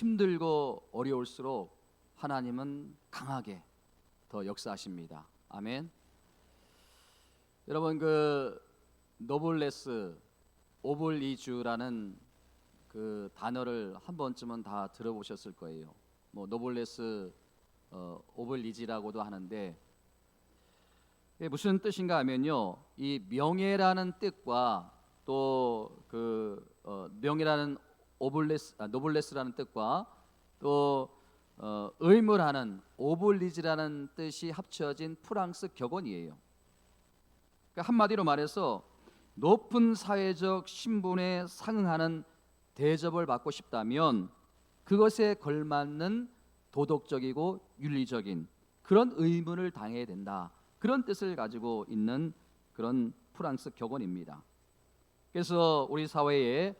힘들고 어려울수록 하나님은 강하게 더 역사하십니다. 아멘. 여러분, 그 노블레스 오블리주라는 그 단어를 한 번쯤은 다 들어보셨을 거예요. 뭐 노블레스 오블리지라고도 하는데, 이게 무슨 뜻인가 하면요, 이 명예라는 뜻과 또 그 명예라는 노블레스라는 뜻과 또 의무라는 오블리지라는 뜻이 합쳐진 프랑스 격언이에요. 그러니까 한마디로 말해서 높은 사회적 신분에 상응하는 대접을 받고 싶다면 그것에 걸맞는 도덕적이고 윤리적인 그런 의무를 당해야 된다, 그런 뜻을 가지고 있는 그런 프랑스 격언입니다. 그래서 우리 사회에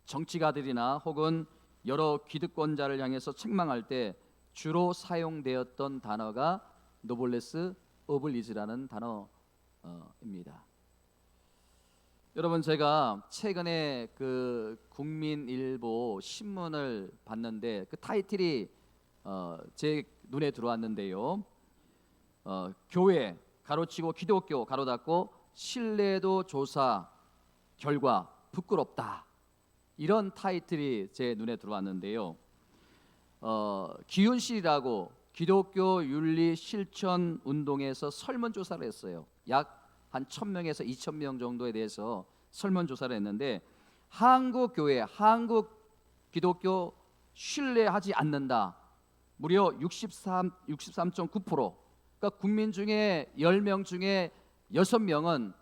정치가들이나 혹은 여러 기득권자를 향해서 책망할 때 주로 사용되었던 단어가 노블레스 오블리지라는 단어입니다. 여러분, 제가 최근에 그 국민일보 신문을 봤는데 그 타이틀이 제 눈에 들어왔는데요. 교회 가로치고 기독교 가로 닫고 신뢰도 조사 결과 부끄럽다, 이런 타이틀이 제 눈에 들어왔는데요. 기윤실이라고 기독교 윤리 실천 운동에서 설문조사를 했어요. 약 한 1,000명에서 2,000명 정도에 대해서 설문조사를 했는데 한국 교회, 한국 기독교 신뢰하지 않는다, 무려 63.9%. 그러니까 국민 중에 10명 중에 6명은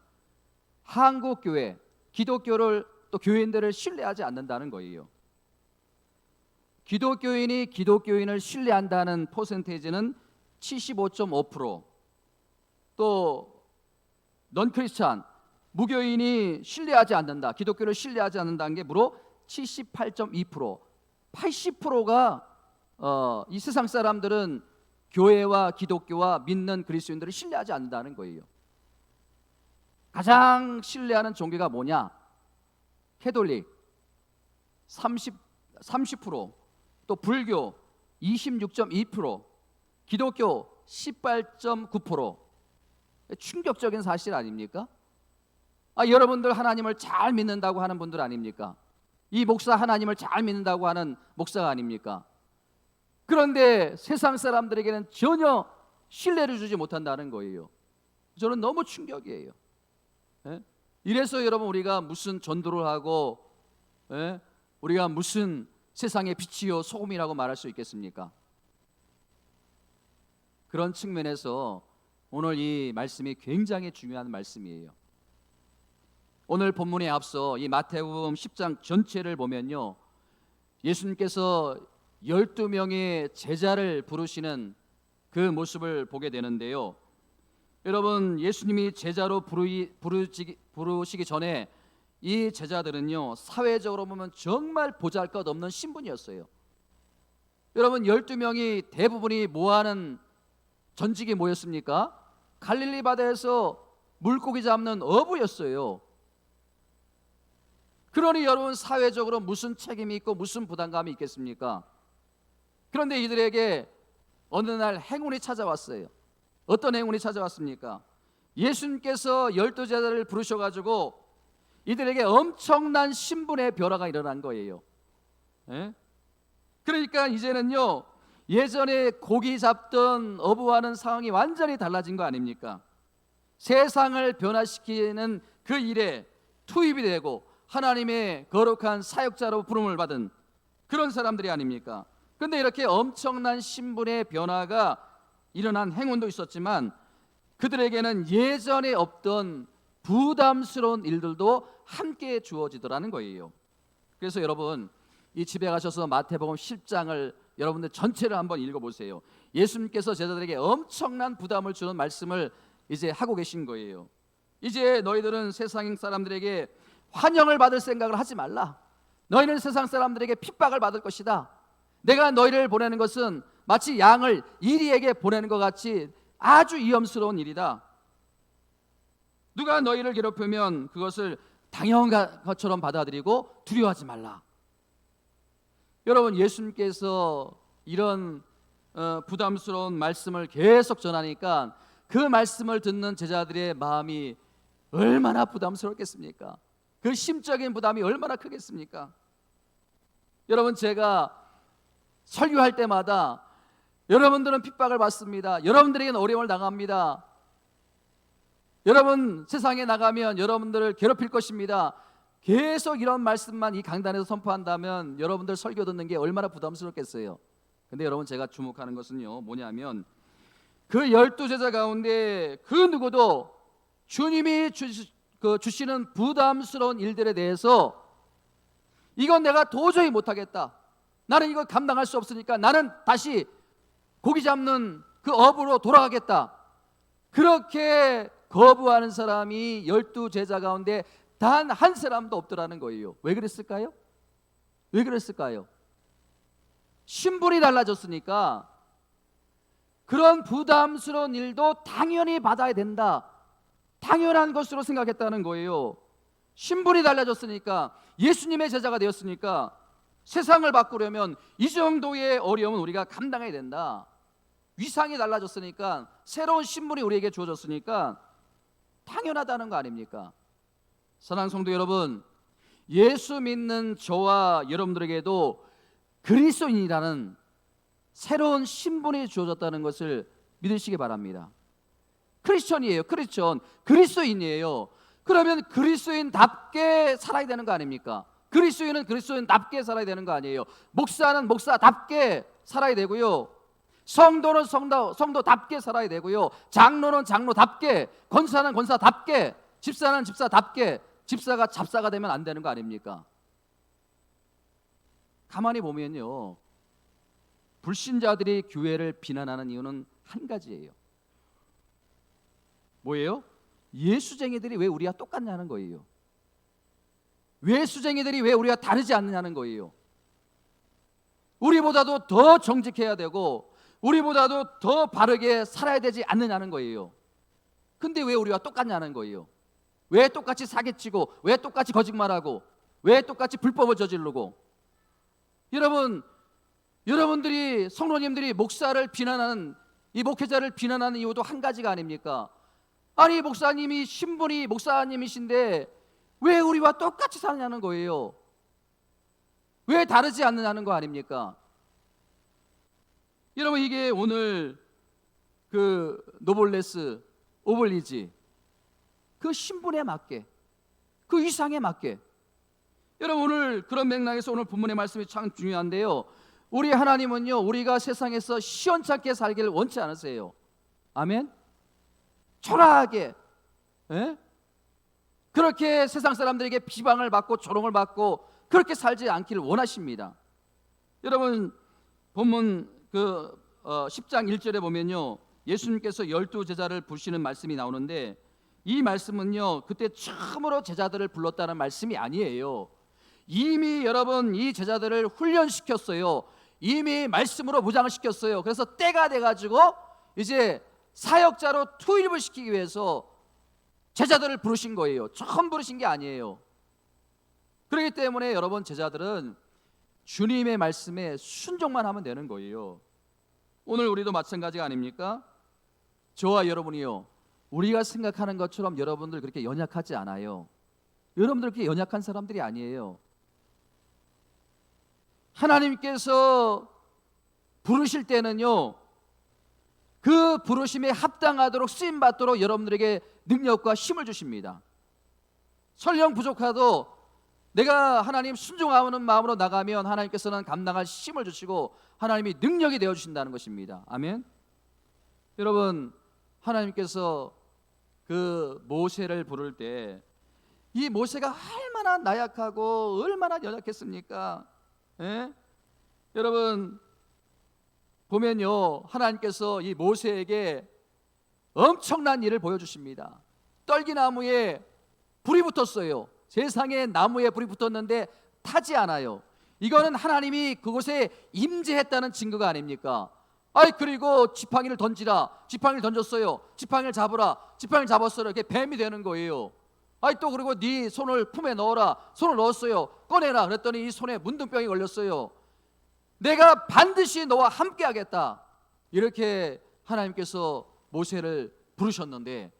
한국 교회, 기독교를 또 교인들을 신뢰하지 않는다는 거예요. 기독교인이 기독교인을 신뢰한다는 퍼센테이지는 75.5%, 또 넌크리스찬 무교인이 신뢰하지 않는다, 기독교를 신뢰하지 않는다는 게 무려 78.2%, 80%가 이 세상 사람들은 교회와 기독교와 믿는 그리스도인들을 신뢰하지 않는다는 거예요. 가장 신뢰하는 종교가 뭐냐? 캐톨릭 30%, 또 불교 26.2%, 기독교 18.9%. 충격적인 사실 아닙니까? 여러분들 하나님을 잘 믿는다고 하는 분들 아닙니까? 이 목사 하나님을 잘 믿는다고 하는 목사가 아닙니까? 그런데 세상 사람들에게는 전혀 신뢰를 주지 못한다는 거예요. 저는 너무 충격이에요. 이래서 여러분, 우리가 무슨 전도를 하고 우리가 무슨 세상의 빛이요 소금이라고 말할 수 있겠습니까? 그런 측면에서 오늘 이 말씀이 굉장히 중요한 말씀이에요. 오늘 본문에 앞서 이 마태복음 10장 전체를 보면요, 예수님께서 12명의 제자를 부르시는 그 모습을 보게 되는데요. 여러분, 예수님이 제자로 부르시기 전에 이 제자들은요, 사회적으로 보면 정말 보잘것없는 신분이었어요. 여러분, 12명이 대부분이 뭐하는 전직이 뭐였습니까? 갈릴리 바다에서 물고기 잡는 어부였어요. 그러니 여러분, 사회적으로 무슨 책임이 있고 무슨 부담감이 있겠습니까? 그런데 이들에게 어느 날 행운이 찾아왔어요. 어떤 행운이 찾아왔습니까? 예수님께서 12제자를 부르셔가지고 이들에게 엄청난 신분의 변화가 일어난 거예요. 그러니까 이제는요, 예전에 고기 잡던 어부와는 상황이 완전히 달라진 거 아닙니까? 세상을 변화시키는 그 일에 투입이 되고 하나님의 거룩한 사역자로 부름을 받은 그런 사람들이 아닙니까? 그런데 이렇게 엄청난 신분의 변화가 일어난 행운도 있었지만 그들에게는 예전에 없던 부담스러운 일들도 함께 주어지더라는 거예요. 그래서 여러분, 이 집에 가셔서 마태복음 10장을 여러분들 전체를 한번 읽어보세요. 예수님께서 제자들에게 엄청난 부담을 주는 말씀을 이제 하고 계신 거예요. 이제 너희들은 세상 사람들에게 환영을 받을 생각을 하지 말라. 너희는 세상 사람들에게 핍박을 받을 것이다. 내가 너희를 보내는 것은 마치 양을 이리에게 보내는 것 같이 아주 위험스러운 일이다. 누가 너희를 괴롭히면 그것을 당연한 것처럼 받아들이고 두려워하지 말라. 여러분, 예수님께서 이런 부담스러운 말씀을 계속 전하니까 그 말씀을 듣는 제자들의 마음이 얼마나 부담스럽겠습니까? 그 심적인 부담이 얼마나 크겠습니까? 여러분, 제가 설교할 때마다 여러분들은 핍박을 받습니다. 여러분들에게는 어려움을 당합니다. 여러분, 세상에 나가면 여러분들을 괴롭힐 것입니다. 계속 이런 말씀만 이 강단에서 선포한다면 여러분들 설교 듣는 게 얼마나 부담스럽겠어요. 근데 여러분, 제가 주목하는 것은요, 뭐냐면 그 12제자 가운데 그 누구도 주님이 주시는 부담스러운 일들에 대해서 이건 내가 도저히 못하겠다, 나는 이거 감당할 수 없으니까 나는 다시 고기 잡는 그 업으로 돌아가겠다, 그렇게 거부하는 사람이 12제자 가운데 단 한 사람도 없더라는 거예요. 왜 그랬을까요? 왜 그랬을까요? 신분이 달라졌으니까 그런 부담스러운 일도 당연히 받아야 된다, 당연한 것으로 생각했다는 거예요. 신분이 달라졌으니까, 예수님의 제자가 되었으니까 세상을 바꾸려면 이 정도의 어려움은 우리가 감당해야 된다. 위상이 달라졌으니까, 새로운 신분이 우리에게 주어졌으니까 당연하다는 거 아닙니까? 사랑하는 성도 여러분, 예수 믿는 저와 여러분들에게도 그리스도인이라는 새로운 신분이 주어졌다는 것을 믿으시기 바랍니다. 크리스천이에요. 그리스도인이에요. 그러면 그리스도인답게 살아야 되는 거 아닙니까? 그리스도인은 그리스도인답게 살아야 되는 거 아니에요. 목사는 목사답게 살아야 되고요, 성도는 성도답게 살아야 되고요, 장로는 장로답게, 권사는 권사답게, 집사는 집사답게, 집사가 잡사가 되면 안 되는 거 아닙니까? 가만히 보면요, 불신자들이 교회를 비난하는 이유는 한 가지예요. 뭐예요? 예수쟁이들이 왜 우리와 똑같냐는 거예요. 예수쟁이들이 왜 우리와 다르지 않느냐는 거예요. 우리보다도 더 정직해야 되고 우리보다도 더 바르게 살아야 되지 않느냐는 거예요. 근데 왜 우리와 똑같냐는 거예요. 왜 똑같이 사기치고, 왜 똑같이 거짓말하고, 왜 똑같이 불법을 저지르고. 여러분들이, 성도님들이 목사를 비난하는, 이 목회자를 비난하는 이유도 한 가지가 아닙니까? 아니, 목사님이 신분이 목사님이신데 왜 우리와 똑같이 사느냐는 거예요. 왜 다르지 않느냐는 거 아닙니까? 여러분, 이게 오늘 그 노블레스 오블리지, 그 신분에 맞게, 그 위상에 맞게. 여러분, 오늘 그런 맥락에서 오늘 본문의 말씀이 참 중요한데요, 우리 하나님은요, 우리가 세상에서 시원찮게 살기를 원치 않으세요. 아멘? 초라하게, 그렇게 세상 사람들에게 비방을 받고 조롱을 받고 그렇게 살지 않기를 원하십니다. 여러분, 본문 10장 1절에 보면요, 예수님께서 12제자를 부르시는 말씀이 나오는데, 이 말씀은요, 그때 처음으로 제자들을 불렀다는 말씀이 아니에요. 이미 여러분, 이 제자들을 훈련시켰어요. 이미 말씀으로 무장을 시켰어요. 그래서 때가 돼가지고 이제 사역자로 투입을 시키기 위해서 제자들을 부르신 거예요. 처음 부르신 게 아니에요. 그렇기 때문에 여러분, 제자들은 주님의 말씀에 순종만 하면 되는 거예요. 오늘 우리도 마찬가지가 아닙니까? 저와 여러분이요, 우리가 생각하는 것처럼 여러분들 그렇게 연약하지 않아요. 여러분들 그렇게 연약한 사람들이 아니에요. 하나님께서 부르실 때는요, 그 부르심에 합당하도록 쓰임받도록 여러분들에게 능력과 힘을 주십니다. 설령 부족하도 내가 하나님 순종하는 마음으로 나가면 하나님께서는 감당할 힘을 주시고 하나님이 능력이 되어주신다는 것입니다. 아멘. 여러분, 하나님께서 그 모세를 부를 때 이 모세가 얼마나 나약하고 얼마나 연약했습니까? 여러분, 보면요, 하나님께서 이 모세에게 엄청난 일을 보여주십니다. 떨기나무에 불이 붙었어요. 세상에 나무에 불이 붙었는데 타지 않아요. 이거는 하나님이 그곳에 임재했다는 증거가 아닙니까? 그리고 지팡이를 던지라, 지팡이를 던졌어요. 지팡이를 잡으라, 지팡이를 잡았어요. 이렇게 뱀이 되는 거예요. 또 그리고 네 손을 품에 넣어라, 손을 넣었어요. 꺼내라 그랬더니 이 손에 문둥병이 걸렸어요. 내가 반드시 너와 함께 하겠다. 이렇게 하나님께서 모세를 부르셨는데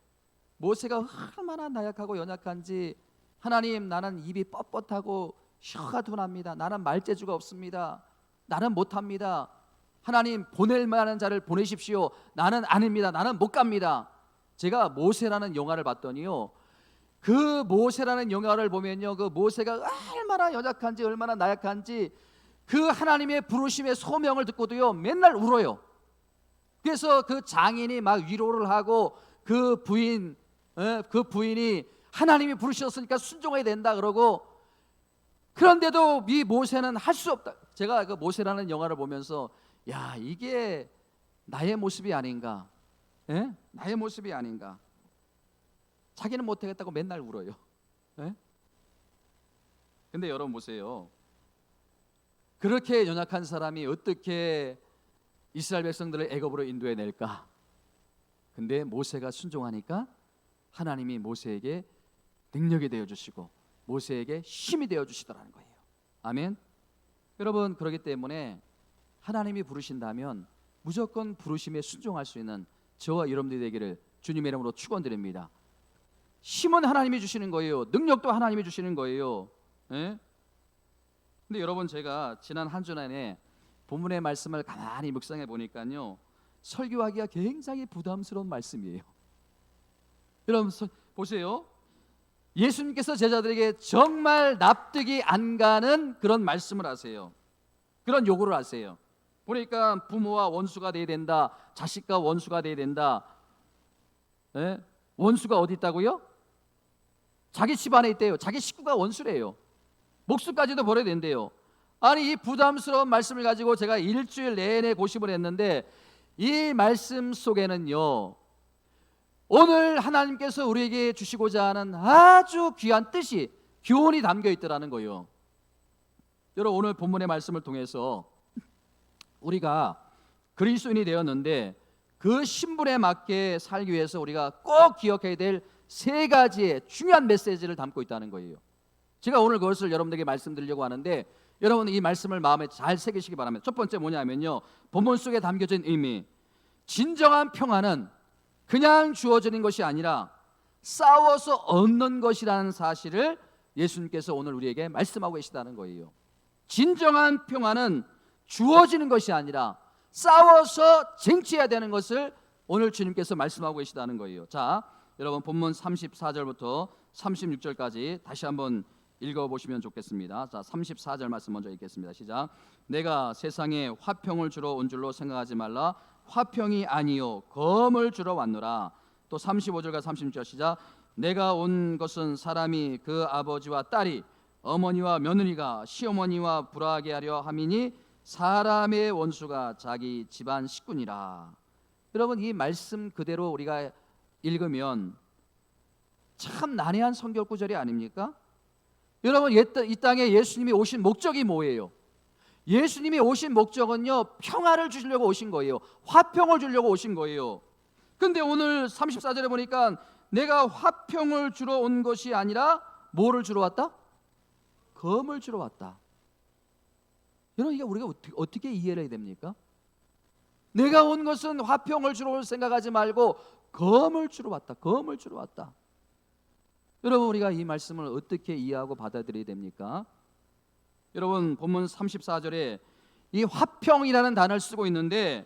모세가 얼마나 나약하고 연약한지, 하나님, 나는 입이 뻣뻣하고 혀가 둔합니다. 나는 말재주가 없습니다. 나는 못합니다. 하나님, 보낼 만한 자를 보내십시오. 나는 아닙니다. 나는 못 갑니다. 제가 모세라는 영화를 봤더니요, 그 모세라는 영화를 보면요, 그 모세가 얼마나 연약한지, 얼마나 나약한지, 그 하나님의 부르심의 소명을 듣고도요 맨날 울어요. 그래서 그 장인이 막 위로를 하고 그 부인이 하나님이 부르셨으니까 순종해야 된다 그러고, 그런데도 이 모세는 할 수 없다. 제가 그 모세라는 영화를 보면서 야, 이게 나의 모습이 아닌가, 예? 나의 모습이 아닌가. 자기는 못하겠다고 맨날 울어요. 예? 근데 여러분 보세요. 그렇게 연약한 사람이 어떻게 이스라엘 백성들을 애굽으로 인도해낼까? 근데 모세가 순종하니까 하나님이 모세에게 능력이 되어주시고 모세에게 힘이 되어주시더라는 거예요. 아멘. 여러분, 그렇기 때문에 하나님이 부르신다면 무조건 부르심에 순종할 수 있는 저와 여러분들이 되기를 주님의 이름으로 축원드립니다. 힘은 하나님이 주시는 거예요. 능력도 하나님이 주시는 거예요. 예? 근데 여러분, 제가 지난 한 주 내내 본문의 말씀을 가만히 묵상해 보니까요, 설교하기가 굉장히 부담스러운 말씀이에요. 여러분 보세요. 예수님께서 제자들에게 정말 납득이 안 가는 그런 말씀을 하세요. 그런 요구를 하세요. 보니까 부모와 원수가 돼야 된다. 자식과 원수가 돼야 된다. 예? 원수가 어디 있다고요? 자기 집안에 있대요. 자기 식구가 원수래요. 목숨까지도 버려야 된대요. 아니, 이 부담스러운 말씀을 가지고 제가 일주일 내내 고심을 했는데 이 말씀 속에는요, 오늘 하나님께서 우리에게 주시고자 하는 아주 귀한 뜻이, 교훈이 담겨 있더라는 거예요. 여러분, 오늘 본문의 말씀을 통해서 우리가 그리스도인이 되었는데 그 신분에 맞게 살기 위해서 우리가 꼭 기억해야 될 세 가지의 중요한 메시지를 담고 있다는 거예요. 제가 오늘 그것을 여러분들에게 말씀드리려고 하는데, 여러분 이 말씀을 마음에 잘 새기시기 바랍니다. 첫 번째 뭐냐면요, 본문 속에 담겨진 의미, 진정한 평안은 그냥 주어지는 것이 아니라 싸워서 얻는 것이라는 사실을 예수님께서 오늘 우리에게 말씀하고 계시다는 거예요. 진정한 평안은 주어지는 것이 아니라 싸워서 쟁취해야 되는 것을 오늘 주님께서 말씀하고 계시다는 거예요. 자, 여러분 본문 34절부터 36절까지 다시 한번 읽어보시면 좋겠습니다. 자, 34절 말씀 먼저 읽겠습니다. 시작. 내가 세상에 화평을 주러 온 줄로 생각하지 말라. 화평이 아니요 검을 주러 왔노라. 또 35절과 36절 시작. 내가 온 것은 사람이 그 아버지와 딸이 어머니와 며느리가 시어머니와 불화하게 하려 함이니 사람의 원수가 자기 집안 식구니라. 여러분, 이 말씀 그대로 우리가 읽으면 참 난해한 성경 구절이 아닙니까? 여러분, 이 땅에 예수님이 오신 목적이 뭐예요? 예수님이 오신 목적은요, 평화를 주시려고 오신 거예요. 화평을 주려고 오신 거예요. 근데 오늘 34절에 보니까 내가 화평을 주러 온 것이 아니라 뭐를 주러 왔다? 검을 주러 왔다. 여러분, 이게 우리가 어떻게 이해를 해야 됩니까? 내가 온 것은 화평을 주러 올 생각하지 말고 검을 주러 왔다. 검을 주러 왔다. 여러분, 우리가 이 말씀을 어떻게 이해하고 받아들여야 됩니까? 여러분, 본문 34절에 이 화평이라는 단어를 쓰고 있는데,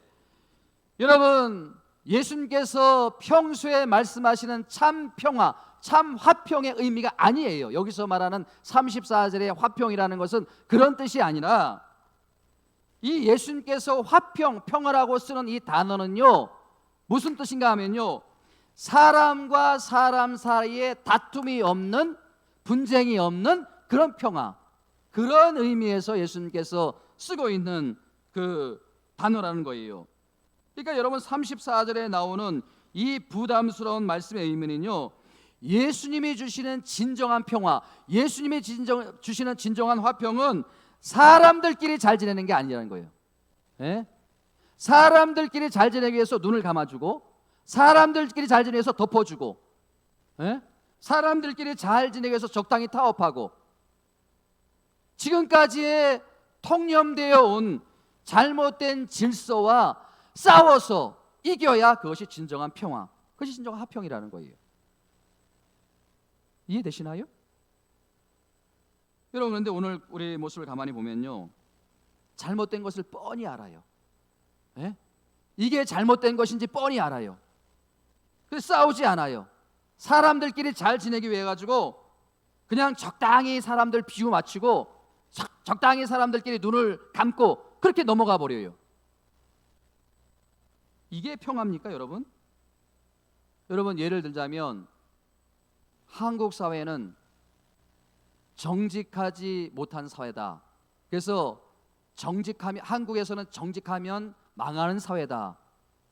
여러분, 예수님께서 평소에 말씀하시는 참 평화, 참 화평의 의미가 아니에요. 여기서 말하는 34절의 화평이라는 것은 그런 뜻이 아니라, 이 예수님께서 화평, 평화라고 쓰는 이 단어는요, 무슨 뜻인가 하면요, 사람과 사람 사이에 다툼이 없는, 분쟁이 없는 그런 평화, 그런 의미에서 예수님께서 쓰고 있는 그 단어라는 거예요. 그러니까 여러분, 34절에 나오는 이 부담스러운 말씀의 의미는요, 예수님이 주시는 진정한 평화, 예수님이 주시는 진정한 화평은 사람들끼리 잘 지내는 게 아니라는 거예요. 예? 사람들끼리 잘 지내기 위해서 눈을 감아주고, 사람들끼리 잘 지내기 위해서 덮어주고, 예? 사람들끼리 잘 지내기 위해서 적당히 타협하고, 지금까지의 통념되어 온 잘못된 질서와 싸워서 이겨야 그것이 진정한 평화, 그것이 진정한 화평이라는 거예요. 이해되시나요? 여러분, 그런데 오늘 우리 모습을 가만히 보면요, 잘못된 것을 뻔히 알아요. 예? 이게 잘못된 것인지 뻔히 알아요. 그래서 싸우지 않아요. 사람들끼리 잘 지내기 위해 가지고 그냥 적당히 사람들 비유 맞추고 적당히 사람들끼리 눈을 감고 그렇게 넘어가 버려요. 이게 평화입니까, 여러분? 여러분, 예를 들자면 한국 사회는 정직하지 못한 사회다. 그래서 한국에서는 정직하면 망하는 사회다.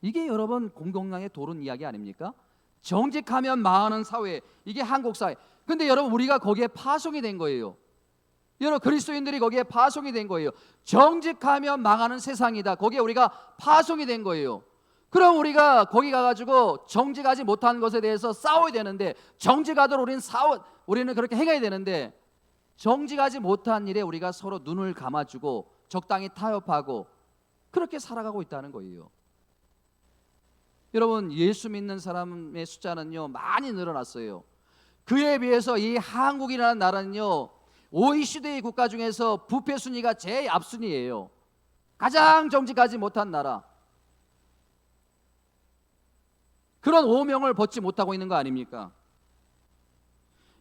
이게 여러분 공동량의 도른 이야기 아닙니까? 정직하면 망하는 사회, 이게 한국 사회. 근데 여러분, 우리가 거기에 파송이 된 거예요. 여러분, 그리스도인들이 거기에 파송이 된 거예요. 정직하면 망하는 세상이다. 거기에 우리가 파송이 된 거예요. 그럼 우리가 거기 가가지고 정직하지 못한 것에 대해서 싸워야 되는데, 정직하도록 우리는 그렇게 행해야 되는데, 정직하지 못한 일에 우리가 서로 눈을 감아주고 적당히 타협하고 그렇게 살아가고 있다는 거예요. 여러분, 예수 믿는 사람의 숫자는요 많이 늘어났어요. 그에 비해서 이 한국이라는 나라는요 OECD 국가 중에서 부패 순위가 제일 앞순위예요. 가장 정직하지 못한 나라. 그런 오명을 벗지 못하고 있는 거 아닙니까?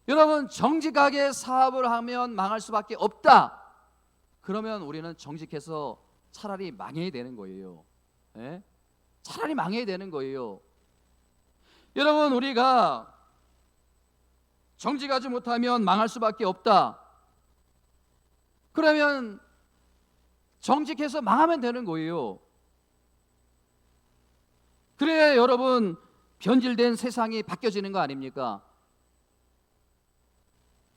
여러분, 정직하게 사업을 하면 망할 수밖에 없다. 그러면 우리는 정직해서 차라리 망해야 되는 거예요. 예? 차라리 망해야 되는 거예요. 여러분, 우리가 정직하지 못하면 망할 수밖에 없다. 그러면 정직해서 망하면 되는 거예요. 그래야 여러분 변질된 세상이 바뀌어지는 거 아닙니까?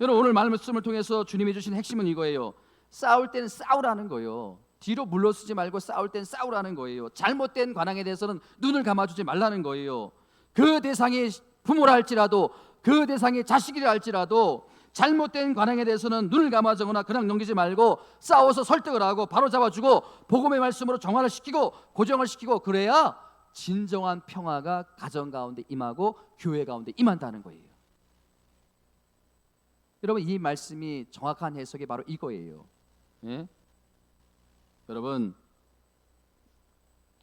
여러분, 오늘 말씀을 통해서 주님이 주신 핵심은 이거예요. 싸울 때는 싸우라는 거예요. 뒤로 물러서지 말고 싸울 땐 싸우라는 거예요. 잘못된 관행에 대해서는 눈을 감아주지 말라는 거예요. 그 대상이 부모라 할지라도, 그 대상이 자식이라 할지라도 잘못된 관행에 대해서는 눈을 감아주거나 그냥 넘기지 말고 싸워서 설득을 하고 바로 잡아주고 복음의 말씀으로 정화를 시키고 고정을 시키고, 그래야 진정한 평화가 가정 가운데 임하고 교회 가운데 임한다는 거예요. 여러분, 이 말씀이 정확한 해석이 바로 이거예요. 예? 여러분,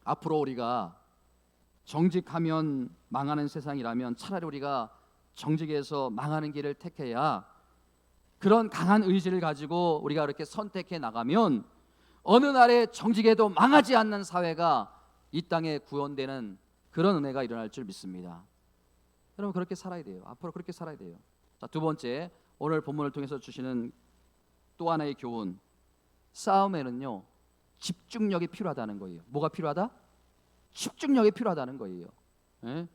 앞으로 우리가 정직하면 망하는 세상이라면 차라리 우리가 정직해서 망하는 길을 택해야, 그런 강한 의지를 가지고 우리가 이렇게 선택해 나가면 어느 날에 정직해도 망하지 않는 사회가 이 땅에 구원되는 그런 은혜가 일어날 줄 믿습니다. 여러분, 그렇게 살아야 돼요. 앞으로 그렇게 살아야 돼요. 자, 두 번째, 오늘 본문을 통해서 주시는 또 하나의 교훈, 싸움에는요 집중력이 필요하다는 거예요. 뭐가 필요하다? 집중력이 필요하다는 거예요. 예?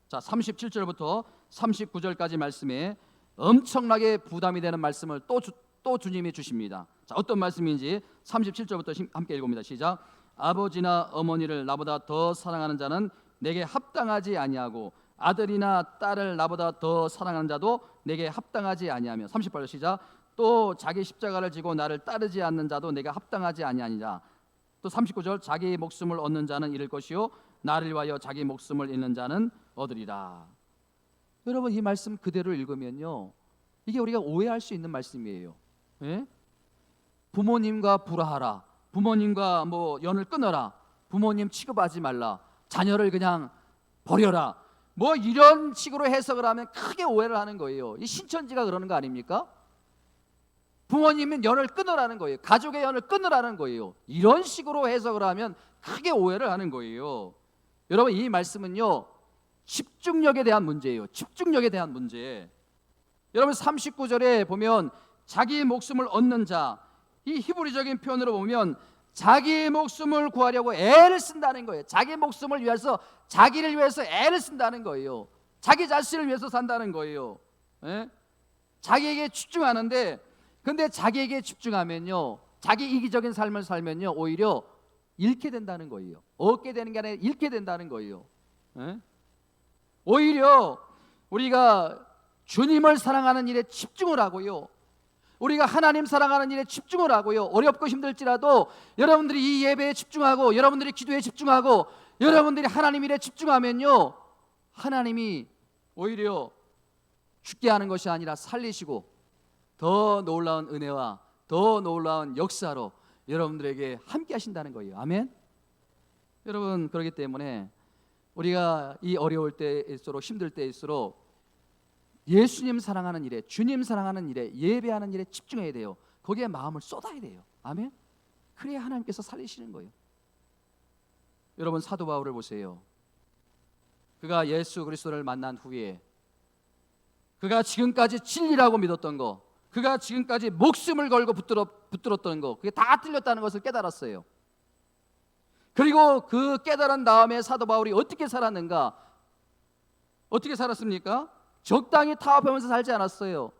자, 37절부터 39절까지 말씀에 엄청나게 부담이 되는 말씀을 또 주님이 주십니다. 자, 어떤 말씀인지 37절부터 함께 읽어봅니다. 시작. 아버지나 어머니를 나보다 더 사랑하는 자는 내게 합당하지 아니하고 아들이나 딸을 나보다 더 사랑하는 자도 내게 합당하지 아니하며. 38절 시작. 또 자기 십자가를 지고 나를 따르지 않는 자도 내가 합당하지 아니하니라. 또 39절. 자기 목숨을 얻는 자는 잃을 것이요 나를 위하여 자기 목숨을 잃는 자는 얻으리라. 여러분, 이 말씀 그대로 읽으면요 이게 우리가 오해할 수 있는 말씀이에요. 예? 부모님과 불화하라, 부모님과 연을 끊어라, 부모님 취급하지 말라, 자녀를 그냥 버려라, 이런 식으로 해석을 하면 크게 오해를 하는 거예요. 이 신천지가 그러는 거 아닙니까? 부모님은 연을 끊으라는 거예요. 가족의 연을 끊으라는 거예요. 이런 식으로 해석을 하면 크게 오해를 하는 거예요. 여러분, 이 말씀은요 집중력에 대한 문제예요. 집중력에 대한 문제. 여러분, 39절에 보면 자기 목숨을 얻는 자, 이 히브리적인 표현으로 보면 자기 목숨을 구하려고 애를 쓴다는 거예요. 자기 목숨을 위해서, 자기를 위해서 애를 쓴다는 거예요. 자기 자신을 위해서 산다는 거예요. 예? 자기에게 집중하는데, 근데 자기에게 집중하면요 자기 이기적인 삶을 살면요 오히려 잃게 된다는 거예요. 얻게 되는 게 아니라 잃게 된다는 거예요. 예? 오히려 우리가 주님을 사랑하는 일에 집중을 하고요 우리가 하나님 사랑하는 일에 집중을 하고요, 어렵고 힘들지라도 여러분들이 이 예배에 집중하고 여러분들이 기도에 집중하고 여러분들이 하나님 일에 집중하면요, 하나님이 오히려 죽게 하는 것이 아니라 살리시고 더 놀라운 은혜와 더 놀라운 역사로 여러분들에게 함께 하신다는 거예요. 아멘. 여러분, 그렇기 때문에 우리가 이 어려울 때일수록 힘들 때일수록 예수님 사랑하는 일에, 주님 사랑하는 일에, 예배하는 일에 집중해야 돼요. 거기에 마음을 쏟아야 돼요. 아멘. 그래야 하나님께서 살리시는 거예요. 여러분, 사도 바울을 보세요. 그가 예수 그리스도를 만난 후에 그가 지금까지 진리라고 믿었던 거, 그가 지금까지 목숨을 걸고 붙들었던 거, 그게 다 틀렸다는 것을 깨달았어요. 그리고 그 깨달은 다음에 사도 바울이 어떻게 살았는가? 어떻게 살았습니까? 적당히 타협하면서 살지 않았어요.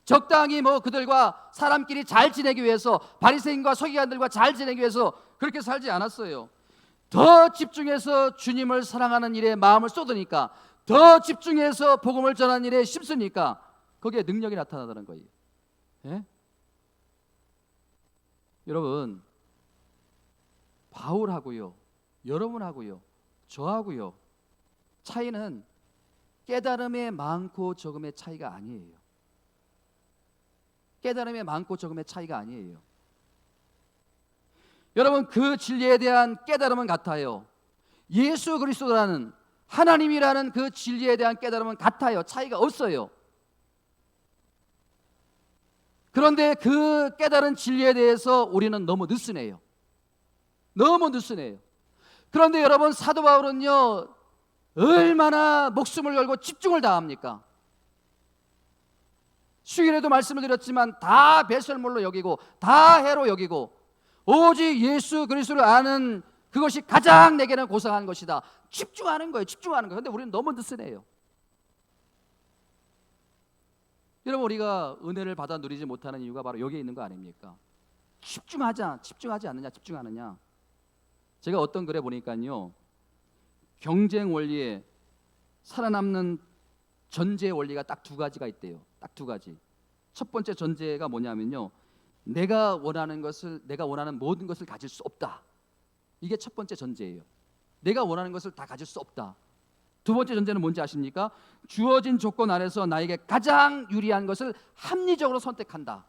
적당히 그들과 사람끼리 잘 지내기 위해서, 바리새인과 서기관들과 잘 지내기 위해서 그렇게 살지 않았어요. 더 집중해서 주님을 사랑하는 일에 마음을 쏟으니까, 더 집중해서 복음을 전하는 일에 힘쓰니까 거기에 능력이 나타나다는 거예요. 예? 여러분, 바울하고요, 여러분하고요, 저하고요, 차이는 깨달음의 많고 적음의 차이가 아니에요. 깨달음의 많고 적음의 차이가 아니에요. 여러분, 그 진리에 대한 깨달음은 같아요. 예수 그리스도라는, 하나님이라는 그 진리에 대한 깨달음은 같아요. 차이가 없어요. 그런데 그 깨달은 진리에 대해서 우리는 너무 느슨해요. 너무 느슨해요. 그런데 여러분, 사도 바울은요, 얼마나 목숨을 걸고 집중을 다합니까? 수요일에도 말씀을 드렸지만 다 배설물로 여기고 다 해로 여기고 오직 예수 그리스도를 아는 그것이 가장 내게는 고상한 것이다. 집중하는 거예요. 집중하는 거예요. 그런데 우리는 너무 느슨해요. 여러분, 우리가 은혜를 받아 누리지 못하는 이유가 바로 여기에 있는 거 아닙니까? 집중하지 않느냐, 집중하느냐. 제가 어떤 글에 보니까요, 경쟁 원리에 살아남는 전제 원리가 딱 두 가지가 있대요. 딱 두 가지. 첫 번째 전제가 뭐냐면요, 내가 원하는 모든 것을 가질 수 없다. 이게 첫 번째 전제예요. 내가 원하는 것을 다 가질 수 없다. 두 번째 전제는 뭔지 아십니까? 주어진 조건 안에서 나에게 가장 유리한 것을 합리적으로 선택한다.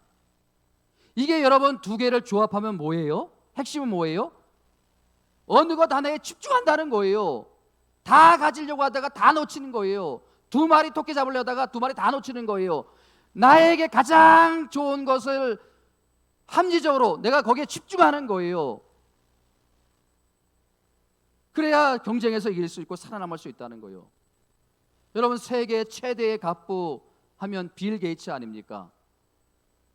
이게 여러분 두 개를 조합하면 뭐예요? 핵심은 뭐예요? 어느 것 하나에 집중한다는 거예요. 다 가지려고 하다가 다 놓치는 거예요. 두 마리 토끼 잡으려다가 두 마리 다 놓치는 거예요. 나에게 가장 좋은 것을 합리적으로 내가 거기에 집중하는 거예요. 그래야 경쟁에서 이길 수 있고 살아남을 수 있다는 거예요. 여러분, 세계 최대의 갑부 하면 빌 게이츠 아닙니까?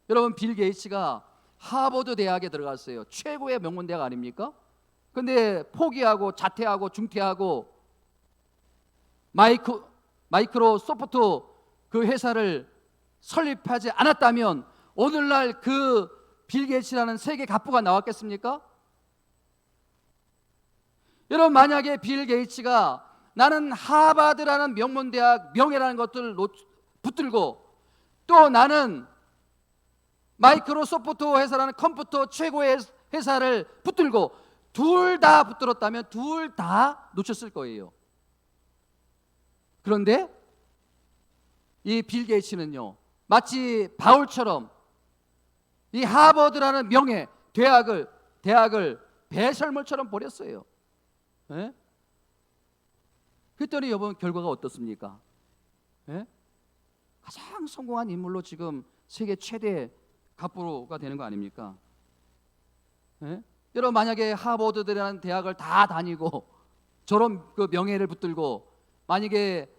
여러분, 빌 게이츠가 하버드 대학에 들어갔어요. 최고의 명문 대학 아닙니까? 근데 포기하고 자퇴하고 중퇴하고 마이크로소프트 그 회사를 설립하지 않았다면 오늘날 그 빌 게이츠라는 세계 갑부가 나왔겠습니까? 여러분, 만약에 빌 게이츠가 나는 하버드라는 명문대학 명예라는 것들을 붙들고 또 나는 마이크로소프트 회사라는 컴퓨터 최고의 회사를 붙들고 둘 다 붙들었다면 둘 다 놓쳤을 거예요. 그런데 이 빌 게이츠는요, 마치 바울처럼 이 하버드라는 명예 대학을 배설물처럼 버렸어요. 예? 그랬더니 여러분, 결과가 어떻습니까? 예? 가장 성공한 인물로 지금 세계 최대 갑부가 되는 거 아닙니까? 예? 여러분, 만약에 하버드라는 대학을 다 다니고 저런 그 명예를 붙들고 만약에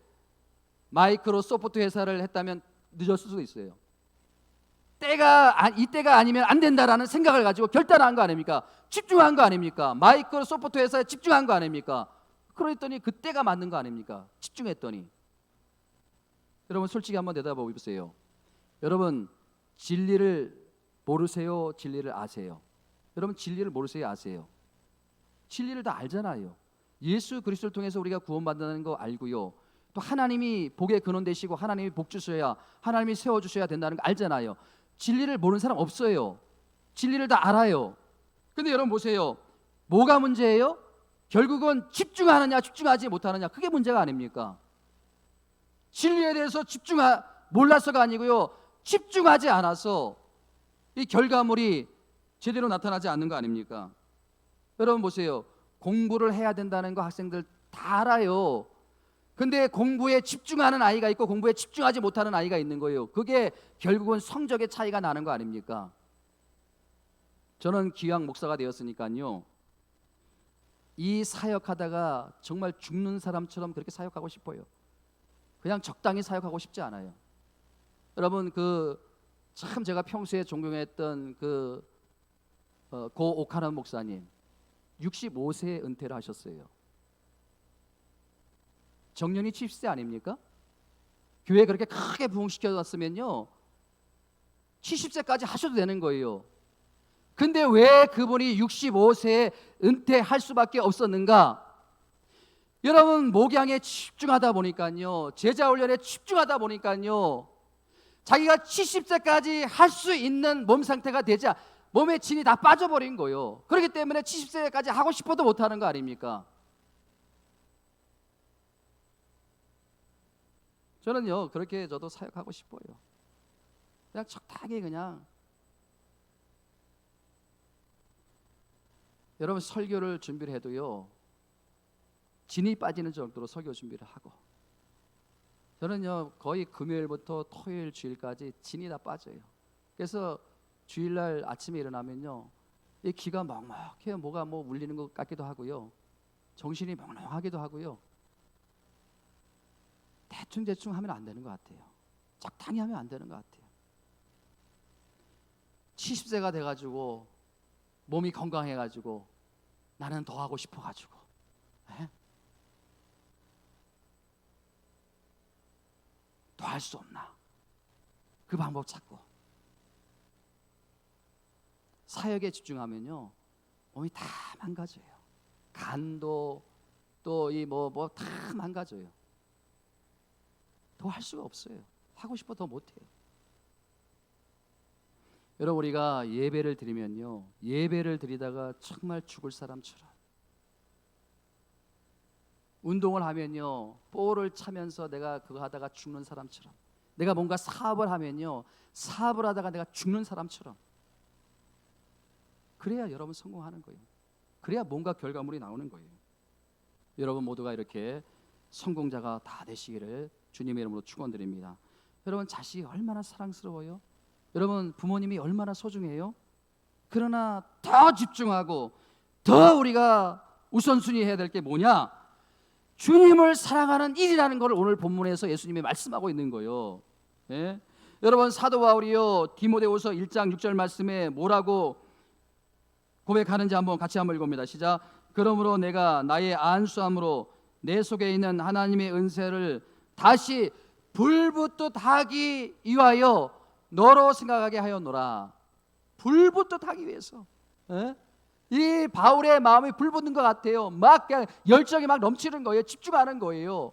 마이크로소프트 회사를 했다면 늦었을 수도 있어요. 이때가 아니면 안 된다라는 생각을 가지고 결단한 거 아닙니까? 집중한 거 아닙니까? 마이크로소프트 회사에 집중한 거 아닙니까? 그랬더니 그때가 맞는 거 아닙니까? 집중했더니. 여러분, 솔직히 한번 내다보세요. 여러분, 진리를 모르세요? 진리를 아세요? 여러분, 진리를 모르세요? 아세요? 진리를 다 알잖아요. 예수 그리스도를 통해서 우리가 구원받는 거 알고요, 또 하나님이 복의 근원 되시고 하나님이 복 주셔야, 하나님이 세워주셔야 된다는 거 알잖아요. 진리를 모르는 사람 없어요. 진리를 다 알아요. 근데 여러분 보세요. 뭐가 문제예요? 결국은 집중하느냐 집중하지 못하느냐, 그게 문제가 아닙니까? 진리에 대해서 몰라서가 아니고요, 집중하지 않아서 이 결과물이 제대로 나타나지 않는 거 아닙니까? 여러분 보세요. 공부를 해야 된다는 거 학생들 다 알아요. 근데 공부에 집중하는 아이가 있고 공부에 집중하지 못하는 아이가 있는 거예요. 그게 결국은 성적의 차이가 나는 거 아닙니까? 저는 기왕 목사가 되었으니까요, 이 사역하다가 정말 죽는 사람처럼 그렇게 사역하고 싶어요. 그냥 적당히 사역하고 싶지 않아요. 여러분 참 제가 평소에 존경했던 고 오카노 목사님 65세에 은퇴를 하셨어요. 정년이 70세 아닙니까? 교회 그렇게 크게 부흥시켜놨으면요 70세까지 하셔도 되는 거예요. 근데 왜 그분이 65세에 은퇴할 수밖에 없었는가? 여러분 목양에 집중하다 보니까요, 제자 훈련에 집중하다 보니까요, 자기가 70세까지 할 수 있는 몸 상태가 되자 몸에 진이 다 빠져버린 거예요. 그렇기 때문에 70세까지 하고 싶어도 못하는 거 아닙니까? 저는요 그렇게 저도 사역하고 싶어요. 그냥 적당히 그냥. 여러분 설교를 준비를 해도요 진이 빠지는 정도로 설교 준비를 하고, 저는요 거의 금요일부터 토요일 주일까지 진이 다 빠져요. 그래서 주일날 아침에 일어나면요 이 귀가 먹먹해요. 뭐가 울리는 것 같기도 하고요, 정신이 멍멍하기도 하고요. 대충 하면 안 되는 것 같아요. 적당히 하면 안 되는 것 같아요. 70세가 돼가지고 몸이 건강해가지고 나는 더 하고 싶어가지고 더 할 수 없나? 그 방법 찾고 사역에 집중하면요 몸이 다 망가져요. 간도 또 이 다 망가져요. 더 할 수가 없어요. 하고 싶어 더 못해요. 여러분 우리가 예배를 드리면요, 예배를 드리다가 정말 죽을 사람처럼, 운동을 하면요 볼을 차면서 내가 그거 하다가 죽는 사람처럼, 내가 뭔가 사업을 하면요 사업을 하다가 내가 죽는 사람처럼, 그래야 여러분 성공하는 거예요. 그래야 뭔가 결과물이 나오는 거예요. 여러분 모두가 이렇게 성공자가 다 되시기를 주님의 이름으로 축원드립니다. 여러분 자식이 얼마나 사랑스러워요? 여러분 부모님이 얼마나 소중해요? 그러나 더 집중하고 더 우리가 우선순위 해야 될 게 뭐냐? 주님을 사랑하는 일이라는 것을 오늘 본문에서 예수님이 말씀하고 있는 거예요. 예? 여러분 사도 바울이요 디모데후서 1장 6절 말씀에 뭐라고 고백하는지 같이 한번 읽어봅니다. 시작. 그러므로 내가 나의 안수함으로 내 속에 있는 하나님의 은혜를 다시 불붙듯 하기 위하여 너로 생각하게 하였노라. 불붙듯 하기 위해서. 에? 이 바울의 마음이 불붙는 것 같아요. 막 그냥 열정이 막 넘치는 거예요. 집중하는 거예요.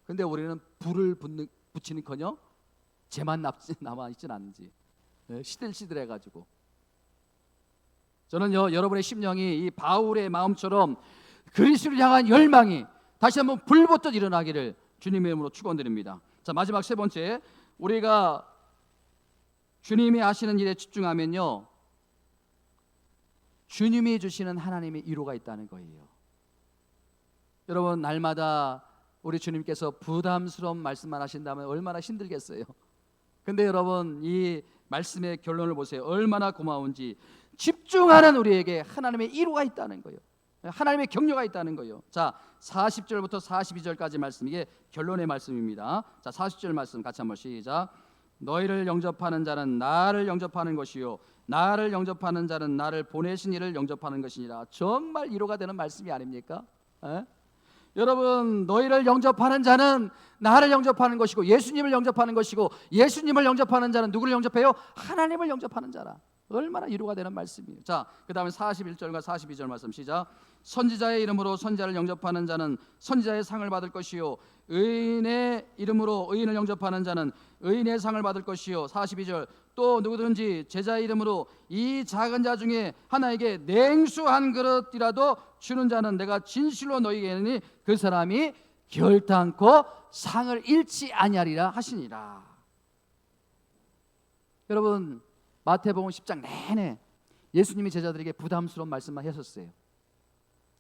근데 우리는 불을 붙이는커녕 재만 남아있진 않는지 시들시들해가지고. 저는요 여러분의 심령이 이 바울의 마음처럼 그리스도를 향한 열망이 다시 한번 불붙듯 일어나기를 주님의 이름으로 축원드립니다. 자, 마지막 세 번째, 우리가 주님이 하시는 일에 집중하면요 주님이 주시는 하나님의 위로가 있다는 거예요. 여러분 날마다 우리 주님께서 부담스러운 말씀만 하신다면 얼마나 힘들겠어요. 근데 여러분 이 말씀의 결론을 보세요. 얼마나 고마운지. 집중하는 우리에게 하나님의 위로가 있다는 거예요. 하나님의 격려가 있다는 거예요. 자, 40절부터 42절까지 말씀, 이게 결론의 말씀입니다. 자, 40절 말씀 같이 한번 시작. 너희를 영접하는 자는 나를 영접하는 것이요 나를 영접하는 자는 나를 보내신 이를 영접하는 것이니라. 정말 위로가 되는 말씀이 아닙니까? 여러분 너희를 영접하는 자는 나를 영접하는 것이고 예수님을 영접하는 것이고 예수님을 영접하는 자는 누구를 영접해요? 하나님을 영접하는 자라. 얼마나 위로가 되는 말씀이에요. 자, 그 다음에 41절과 42절 말씀 시작. 선지자의 이름으로 선지자를 영접하는 자는 선지자의 상을 받을 것이요 의인의 이름으로 의인을 영접하는 자는 의인의 상을 받을 것이요. 42절 또 누구든지 제자의 이름으로 이 작은 자 중에 하나에게 냉수 한 그릇이라도 주는 자는 내가 진실로 너희에게 이르노니 그 사람이 결단코 상을 잃지 아니하리라 하시니라. 여러분, 마태복음 10장 내내 예수님이 제자들에게 부담스러운 말씀만 하셨어요.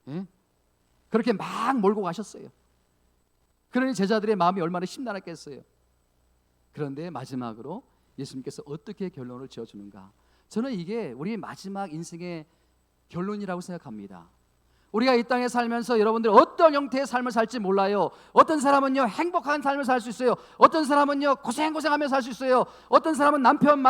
예? 그렇게 막 몰고 가셨어요. 그러니 제자들의 마음이 얼마나 심란했겠어요. 그런데 마지막으로 예수님께서 어떻게 결론을 지어주는가? 저는 이게 우리 마지막 인생의 결론이라고 생각합니다. 우리가 이 땅에 살면서 여러분들 어떤 형태의 삶을 살지 몰라요. 어떤 사람은요 행복한 삶을 살 수 있어요. 어떤 사람은요 고생하며 살 수 있어요. 어떤 사람은 남편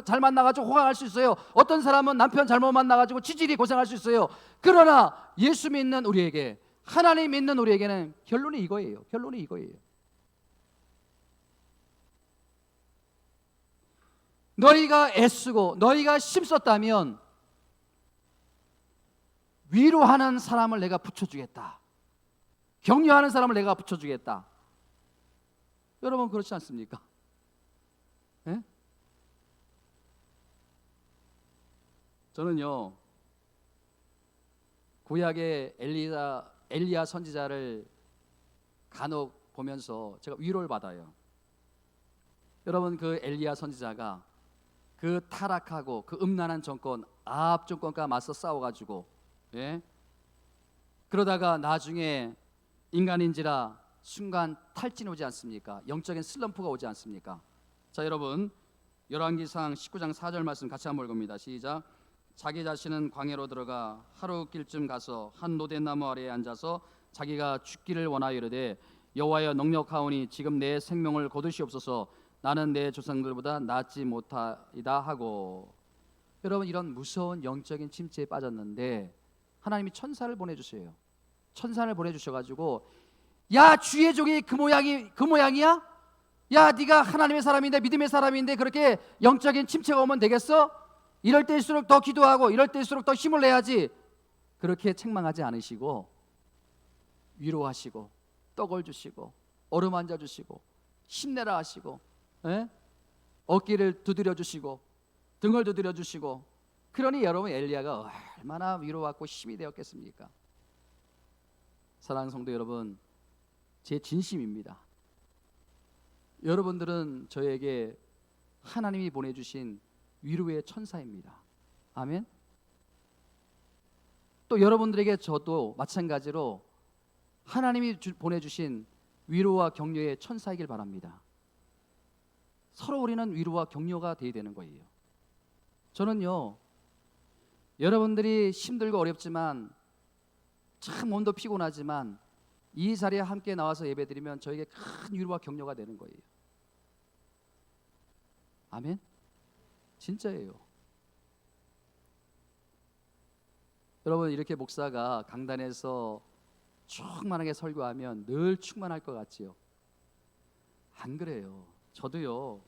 잘 만나가지고 호강할 수 있어요. 어떤 사람은 남편 잘못 만나가지고 치질이 고생할 수 있어요. 그러나 예수 믿는 우리에게, 하나님 믿는 우리에게는 결론이 이거예요. 결론이 이거예요. 너희가 애쓰고 너희가 힘썼다면 위로하는 사람을 내가 붙여주겠다. 격려하는 사람을 내가 붙여주겠다. 여러분 그렇지 않습니까? 네? 저는요 구약의 엘리야 선지자를 간혹 보면서 제가 위로를 받아요. 여러분 그 엘리야 선지자가 그 타락하고 그 음란한 정권 아합 정권과 맞서 싸워가지고 예? 그러다가 나중에 인간인지라 순간 탈진 오지 않습니까? 영적인 슬럼프가 오지 않습니까? 자 여러분 열왕기상 19장 4절 말씀 같이 한번 읽습니다. 시작. 자기 자신은 광야로 들어가 하루길쯤 가서 한 노대나무 아래에 앉아서 자기가 죽기를 원하여 이르되 여호와여 넉넉하오니 지금 내 생명을 거두시옵소서. 나는 내 조상들보다 낫지 못하이다 하고. 여러분 이런 무서운 영적인 침체에 빠졌는데 하나님이 천사를 보내주세요. 천사를 보내주셔가지고 야 주의 종이 그 모양이야? 야 네가 하나님의 사람인데 믿음의 사람인데 그렇게 영적인 침체가 오면 되겠어? 이럴 때일수록 더 기도하고 이럴 때일수록 더 힘을 내야지. 그렇게 책망하지 않으시고 위로하시고 떡을 주시고 어루만져 주시고 힘내라 하시고 어깨를 두드려 주시고 등을 두드려 주시고. 그러니 여러분 엘리야가 얼마나 위로받고 힘이 되었겠습니까? 사랑하는 성도 여러분, 제 진심입니다. 여러분들은 저에게 하나님이 보내주신 위로의 천사입니다. 아멘. 또 여러분들에게 저도 마찬가지로 하나님이 보내주신 위로와 격려의 천사이길 바랍니다. 서로 우리는 위로와 격려가 되어야 되는 거예요. 저는요 여러분들이 힘들고 어렵지만 참 몸도 피곤하지만 이 자리에 함께 나와서 예배드리면 저에게 큰 위로와 격려가 되는 거예요. 아멘. 진짜예요. 여러분 이렇게 목사가 강단에서 충만하게 설교하면 늘 충만할 것 같지요? 안 그래요. 저도요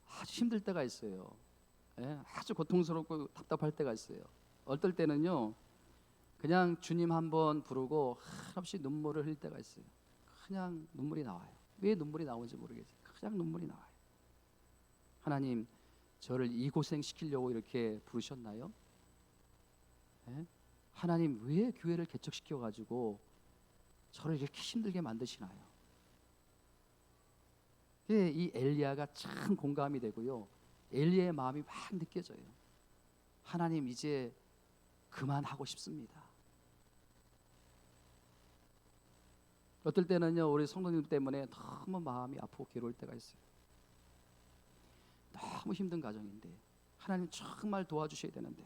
아주 힘들 때가 있어요. 아주 고통스럽고 답답할 때가 있어요. 어떨 때는요 그냥 주님 한번 부르고 한없이 눈물을 흘릴 때가 있어요. 그냥 눈물이 나와요. 왜 눈물이 나오는지 모르겠어요. 그냥 눈물이 나와요. 하나님 저를 이 고생시키려고 이렇게 부르셨나요? 하나님 왜 교회를 개척시켜가지고 저를 이렇게 힘들게 만드시나요? 이 엘리야가 참 공감이 되고요 엘리야의 마음이 막 느껴져요. 하나님 이제 그만하고 싶습니다. 어떨 때는요 우리 성도님 때문에 너무 마음이 아프고 괴로울 때가 있어요. 너무 힘든 가정인데 하나님 정말 도와주셔야 되는데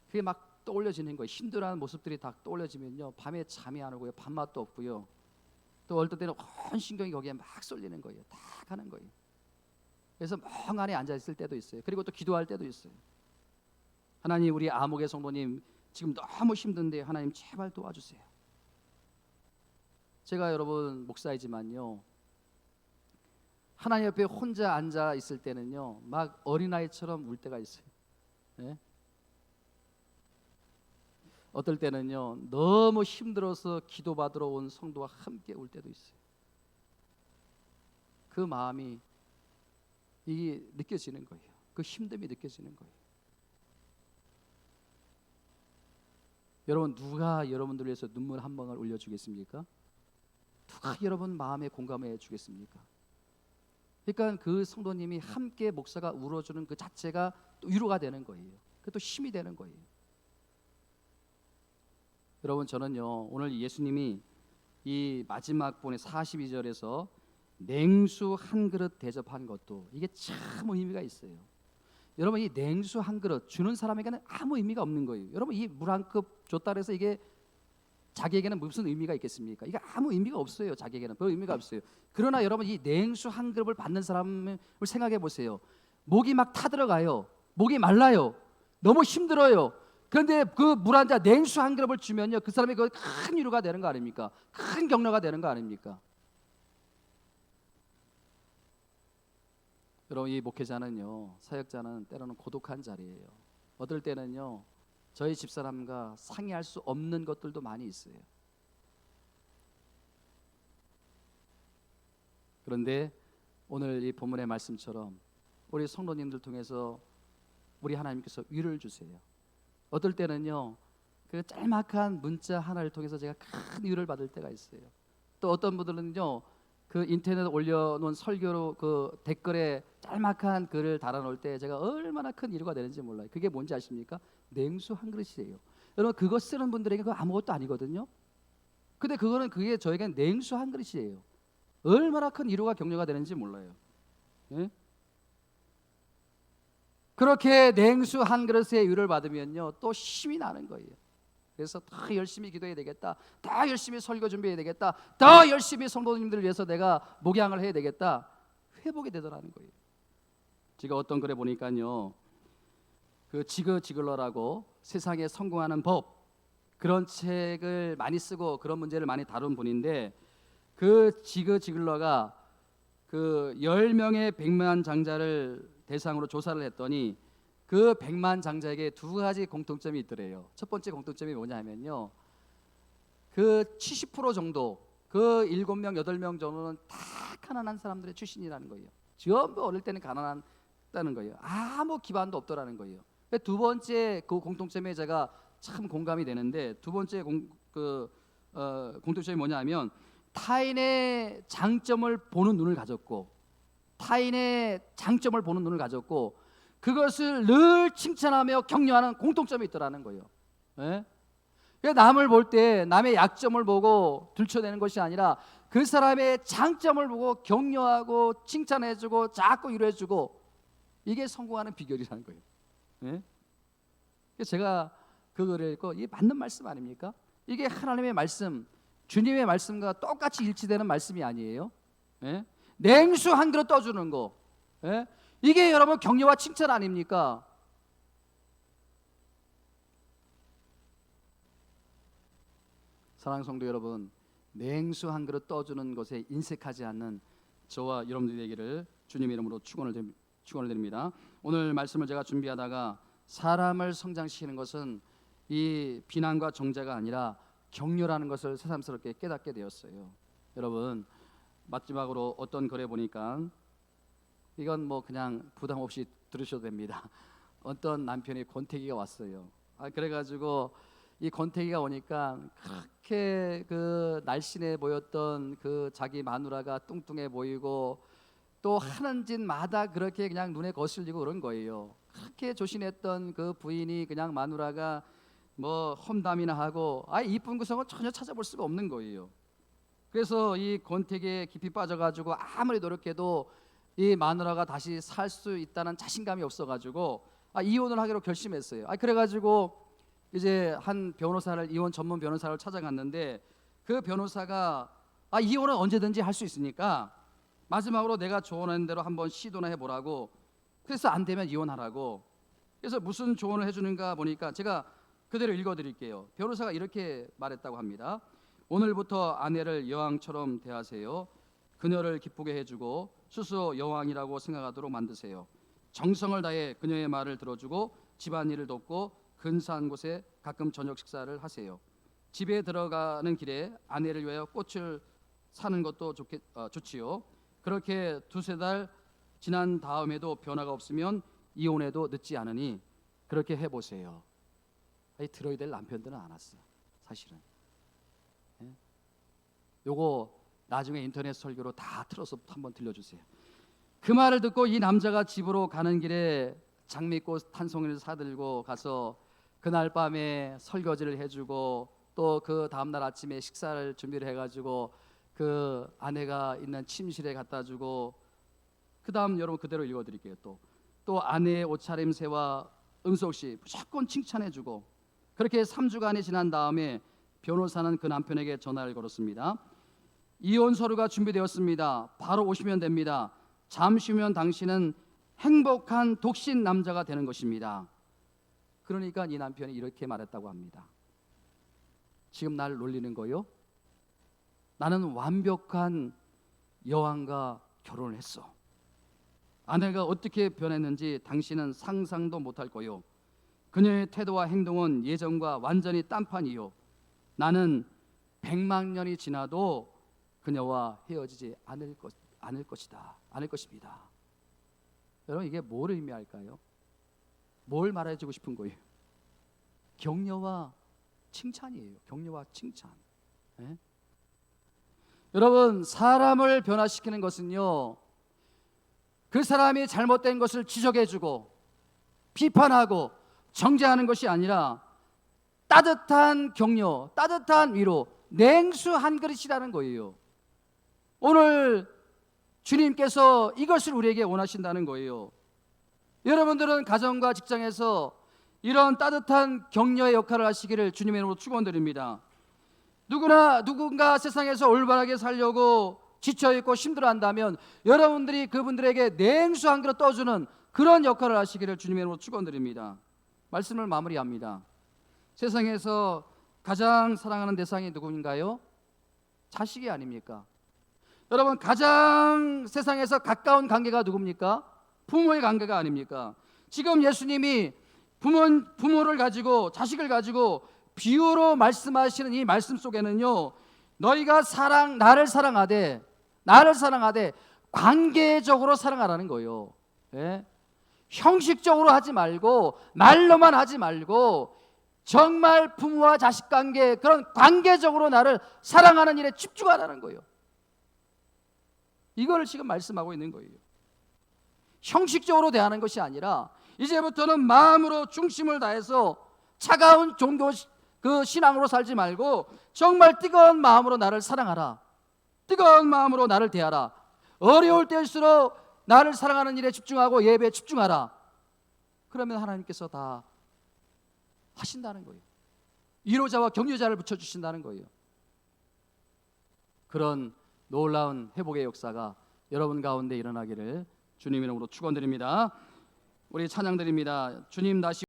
그게 막 떠올려지는 거예요. 힘들어하는 모습들이 다 떠올려지면요 밤에 잠이 안 오고요 밥맛도 없고요 또 어떨 때는 온 신경이 거기에 막 쏠리는 거예요. 다 가는 거예요. 그래서 멍하니 앉아 있을 때도 있어요. 그리고 또 기도할 때도 있어요. 하나님 우리 아목의 성도님 지금 너무 힘든데 하나님 제발 도와주세요. 제가 여러분 목사이지만요 하나님 옆에 혼자 앉아 있을 때는요, 막 어린아이처럼 울 때가 있어요. 예? 어떨 때는요, 너무 힘들어서 기도받으러 온 성도와 함께 울 때도 있어요. 그 마음이 이게 느껴지는 거예요. 그 힘듦이 느껴지는 거예요. 여러분, 누가 여러분들 위해서 눈물 한 방울 흘려주겠습니까? 누가 여러분 마음에 공감해 주겠습니까? 그러니까 그 성도님이 함께 목사가 울어주는 그 자체가 또 위로가 되는 거예요. 그게 또 힘이 되는 거예요. 여러분, 저는요, 오늘 예수님이 이 마지막 본의 42절에서 냉수 한 그릇 대접한 것도 이게 참 의미가 있어요. 여러분, 이 냉수 한 그릇 주는 사람에게는 아무 의미가 없는 거예요. 여러분, 이 물 한 컵 줬다 해서 이게 자기에게는 무슨 의미가 있겠습니까? 이게 아무 의미가 없어요. 자기에게는 별 의미가 없어요. 그러나 여러분, 이 냉수 한 그릇을 받는 사람을 생각해 보세요. 목이 막 타들어가요. 목이 말라요. 너무 힘들어요. 그런데 그 물 한 잔, 냉수 한 그릇을 주면요, 그 사람이 큰 위로가 되는 거 아닙니까? 큰 격려가 되는 거 아닙니까? 여러분, 이 목회자는요, 사역자는 때로는 고독한 자리예요. 어떨 때는요, 저희 집사람과 상의할 수 없는 것들도 많이 있어요. 그런데 오늘 이 본문의 말씀처럼 우리 성도님들 통해서 우리 하나님께서 위로를 주세요. 어떨 때는요, 그 짤막한 문자 하나를 통해서 제가 큰 위로를 받을 때가 있어요. 또 어떤 분들은요, 그 인터넷에 올려놓은 설교로 그 댓글에 짤막한 글을 달아놓을 때 제가 얼마나 큰 위로가 되는지 몰라요. 그게 뭔지 아십니까? 냉수 한 그릇이에요. 여러분, 그거 쓰는 분들에게 그거 아무것도 아니거든요. 근데 그게 저에겐 냉수 한 그릇이에요. 얼마나 큰 위로가 격려가 되는지 몰라요. 예? 그렇게 냉수 한 그릇의 위로를 받으면요, 또 힘이 나는 거예요. 그래서 더 열심히 기도해야 되겠다, 더 열심히 설교 준비해야 되겠다, 더 열심히 성도님들을 위해서 내가 목양을 해야 되겠다, 회복이 되더라는 거예요. 제가 어떤 글에 보니까요, 그 지그지글러라고 세상에 성공하는 법, 그런 책을 많이 쓰고 그런 문제를 많이 다룬 분인데, 그 지그지글러가 그 10명의 백만장자를 대상으로 조사를 했더니 그 백만장자에게 두 가지 공통점이 있더래요. 첫 번째 공통점이 뭐냐면요, 그 70% 정도, 그 7명, 8명 정도는 다 가난한 사람들의 출신이라는 거예요. 전부 어릴 때는 가난하다는 거예요. 아무 기반도 없더라는 거예요. 두 번째 그 공통점에 제가 참 공감이 되는데, 두 번째 공통점이 뭐냐면 타인의 장점을 보는 눈을 가졌고, 타인의 장점을 보는 눈을 가졌고, 그것을 늘 칭찬하며 격려하는 공통점이 있더라는 거예요. 예? 남을 볼 때 남의 약점을 보고 들춰내는 것이 아니라 그 사람의 장점을 보고 격려하고 칭찬해주고 자꾸 위로해주고, 이게 성공하는 비결이라는 거예요. 예? 그래서 제가 그거를 읽고, 이게 맞는 말씀 아닙니까? 이게 하나님의 말씀, 주님의 말씀과 똑같이 일치되는 말씀이 아니에요. 예? 냉수 한 그릇 떠주는 거, 예? 이게 여러분 격려와 칭찬 아닙니까? 사랑하는 성도 여러분, 냉수 한 그릇 떠주는 것에 인색하지 않는 저와 여러분들이 되기를 주님의 이름으로 축원을 드립니다. 오늘 말씀을 제가 준비하다가 사람을 성장시키는 것은 이 비난과 정죄가 아니라 격려라는 것을 새삼스럽게 깨닫게 되었어요. 여러분, 마지막으로 어떤 글에 보니까, 이건 뭐 그냥 부담 없이 들으셔도 됩니다. 어떤 남편이 권태기가 왔어요. 그래가지고 이 권태기가 오니까 그렇게 그 날씬해 보였던 그 자기 마누라가 뚱뚱해 보이고, 또 하는 짓마다 그렇게 그냥 눈에 거슬리고 그런 거예요. 그렇게 조신했던 그 부인이 그냥 마누라가 뭐 험담이나 하고 이쁜 구석은 전혀 찾아볼 수가 없는 거예요. 그래서 이 권태기에 깊이 빠져가지고 아무리 노력해도 이 마누라가 다시 살 수 있다는 자신감이 없어가지고 이혼을 하기로 결심했어요. 그래가지고 이제 한 변호사를, 이혼 전문 변호사를 찾아갔는데, 그 변호사가 이혼은 언제든지 할 수 있으니까 마지막으로 내가 조언한 대로 한번 시도나 해보라고, 그래서 안 되면 이혼하라고. 그래서 무슨 조언을 해주는가 보니까 제가 그대로 읽어드릴게요. 변호사가 이렇게 말했다고 합니다. 오늘부터 아내를 여왕처럼 대하세요. 그녀를 기쁘게 해주고 스스로 여왕이라고 생각하도록 만드세요. 정성을 다해 그녀의 말을 들어주고 집안일을 돕고 근사한 곳에 가끔 저녁 식사를 하세요. 집에 들어가는 길에 아내를 위하여 꽃을 사는 것도 좋지요. 그렇게 두세 달 지난 다음에도 변화가 없으면 이혼해도 늦지 않으니 그렇게 해보세요. 들어야 될 남편들은 안 왔어, 사실은. 요거 나중에 인터넷 설교로 다 틀어서 한번 들려주세요. 그 말을 듣고 이 남자가 집으로 가는 길에 장미꽃 한 송이를 사들고 가서 그날 밤에 설거지를 해주고 또 그 다음날 아침에 식사를 준비를 해가지고 그 아내가 있는 침실에 갖다 주고, 그 다음 여러분 그대로 읽어드릴게요. 또 아내의 옷차림새와 음솜씨 무조건 칭찬해주고, 그렇게 3주간이 지난 다음에 변호사는 그 남편에게 전화를 걸었습니다. 이혼 서류가 준비되었습니다. 바로 오시면 됩니다. 잠시 후면 당신은 행복한 독신 남자가 되는 것입니다. 그러니까 이 남편이 이렇게 말했다고 합니다. 지금 날 놀리는 거요? 나는 완벽한 여왕과 결혼을 했어. 아내가 어떻게 변했는지 당신은 상상도 못할 거요. 그녀의 태도와 행동은 예전과 완전히 딴판이요. 나는 100만 년이 지나도 그녀와 헤어지지 않을 것입니다. 여러분, 이게 뭘 의미할까요? 뭘 말해주고 싶은 거예요? 격려와 칭찬이에요. 격려와 칭찬. 네? 여러분, 사람을 변화시키는 것은요, 그 사람이 잘못된 것을 지적해주고 비판하고 정죄하는 것이 아니라 따뜻한 격려, 따뜻한 위로, 냉수 한 그릇이라는 거예요. 오늘 주님께서 이것을 우리에게 원하신다는 거예요. 여러분들은 가정과 직장에서 이런 따뜻한 격려의 역할을 하시기를 주님의 이름으로 축원드립니다. 누군가 세상에서 올바르게 살려고 지쳐있고 힘들어한다면 여러분들이 그분들에게 냉수 한 그릇 떠주는 그런 역할을 하시기를 주님의 이름으로 축원드립니다. 말씀을 마무리합니다. 세상에서 가장 사랑하는 대상이 누구인가요? 자식이 아닙니까? 여러분, 가장 세상에서 가까운 관계가 누굽니까? 부모의 관계가 아닙니까? 지금 예수님이 부모를 가지고, 자식을 가지고 비유로 말씀하시는 이 말씀 속에는요, 너희가 나를 사랑하되 관계적으로 사랑하라는 거예요. 예? 형식적으로 하지 말고, 말로만 하지 말고, 정말 부모와 자식 관계, 그런 관계적으로 나를 사랑하는 일에 집중하라는 거예요. 이거를 지금 말씀하고 있는 거예요. 형식적으로 대하는 것이 아니라 이제부터는 마음으로 중심을 다해서 차가운 종교 신앙으로 살지 말고 정말 뜨거운 마음으로 나를 사랑하라. 뜨거운 마음으로 나를 대하라. 어려울 때일수록 나를 사랑하는 일에 집중하고 예배에 집중하라. 그러면 하나님께서 다 하신다는 거예요. 위로자와 격려자를 붙여주신다는 거예요. 그런 놀라운 회복의 역사가 여러분 가운데 일어나기를 주님 이름으로 축원드립니다. 우리 찬양드립니다. 주님 다시